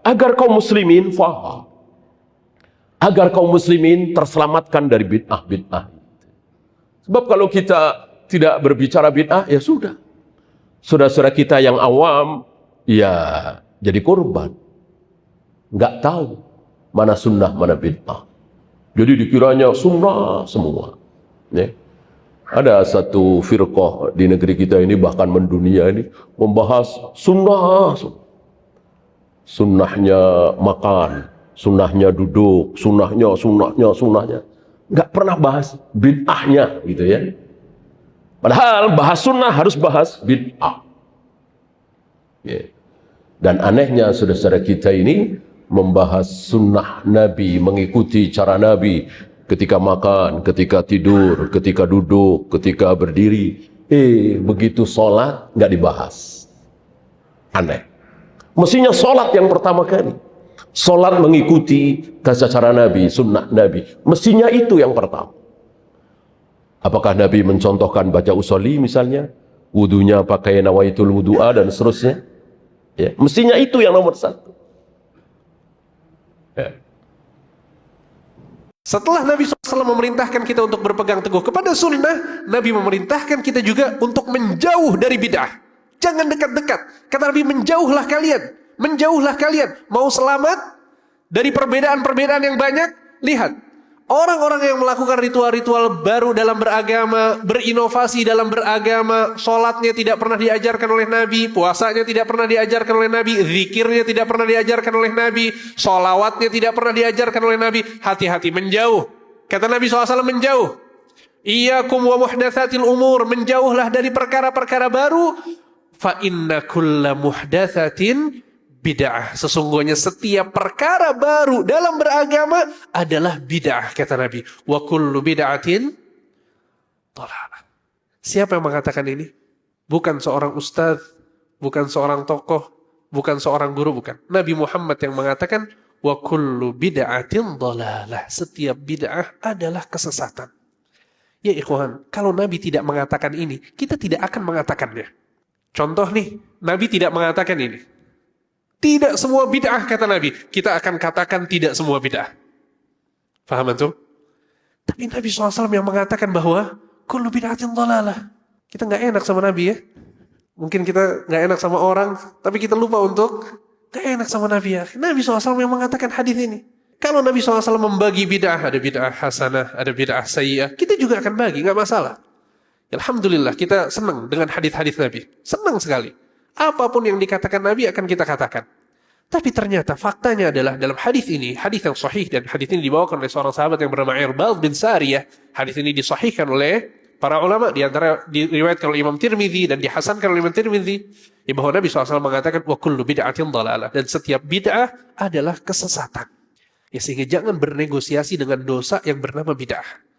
agar kaum muslimin faham, agar kaum muslimin terselamatkan dari bid'ah-bid'ah. Sebab kalau kita tidak berbicara bid'ah, ya sudah. Saudara-saudara kita yang awam, ya jadi korban. Nggak tahu mana sunnah, mana bid'ah. Jadi dikiranya sunnah semua. Ya. Ada satu firqah di negeri kita ini, bahkan mendunia ini, membahas sunnah. Sunnahnya makan, sunnahnya duduk, sunnahnya. Nggak pernah bahas bid'ahnya, gitu ya. Padahal bahas sunnah harus bahas bid'ah. Ya. Dan anehnya saudara-saudara kita ini membahas sunnah Nabi, mengikuti cara Nabi ketika makan, ketika tidur, ketika duduk, ketika berdiri. Begitu sholat nggak dibahas. Aneh. Mestinya sholat yang pertama kali. Sholat mengikuti tata cara Nabi, sunnah Nabi. Mestinya itu yang pertama. Apakah Nabi mencontohkan baca usolli misalnya? Wudunya pakai nawaitul wudu'a dan seterusnya. Ya, mestinya itu yang nomor satu. Ya. Setelah Nabi SAW memerintahkan kita untuk berpegang teguh kepada sunnah, Nabi memerintahkan kita juga untuk menjauh dari bid'ah. Jangan dekat-dekat. Kata Nabi, menjauhlah kalian. Menjauhlah kalian. Mau selamat dari perbedaan-perbedaan yang banyak? Lihat. Orang-orang yang melakukan ritual-ritual baru dalam beragama, berinovasi dalam beragama, sholatnya tidak pernah diajarkan oleh Nabi, puasanya tidak pernah diajarkan oleh Nabi, zikirnya tidak pernah diajarkan oleh Nabi, sholawatnya tidak pernah diajarkan oleh Nabi. Hati-hati, menjauh. Kata Nabi SAW, menjauh. Iyyakum wa muhdatsatil umur, menjauhlah dari perkara-perkara baru. Fa inna kulla muhdatsatin bid'ah. Sesungguhnya setiap perkara baru dalam beragama adalah bid'ah, kata Nabi. Wa kullu bid'atin dhalalah. Siapa yang mengatakan ini? Bukan seorang ustaz, bukan seorang tokoh, bukan seorang guru, bukan. Nabi Muhammad yang mengatakan wa kullu bid'atin dhalalah. Setiap bid'ah adalah kesesatan. Ya ikhwan, kalau Nabi tidak mengatakan ini, kita tidak akan mengatakannya. Contoh nih, Nabi tidak mengatakan ini. Tidak semua bid'ah, kata Nabi. Kita akan katakan tidak semua bid'ah. Faham antum? Tapi Nabi SAW yang mengatakan bahwa kullu bid'atin dhalalah. Kita nggak enak sama Nabi ya. Mungkin kita nggak enak sama orang, tapi kita lupa untuk nggak enak sama Nabi ya. Nabi SAW yang mengatakan hadis ini. Kalau Nabi SAW membagi bid'ah, ada bid'ah hasanah, ada bid'ah sayyi'ah, kita juga akan bagi, nggak masalah. Alhamdulillah, kita senang dengan hadis-hadis Nabi. Senang sekali. Apapun yang dikatakan Nabi akan kita katakan. Tapi ternyata faktanya adalah dalam hadis ini, hadis yang sahih, dan hadis ini dibawakan oleh seorang sahabat yang bernama Irbad bin Sariyah. Hadis ini disahihkan oleh para ulama, di antara diriwayatkan oleh Imam Tirmidzi dan dihasankan oleh Imam Tirmidzi, bahwa Nabi SAW mengatakan wa kullu bid'atin dhalalah, dan setiap bid'ah adalah kesesatan. Ya, sehingga jangan bernegosiasi dengan dosa yang bernama bid'ah.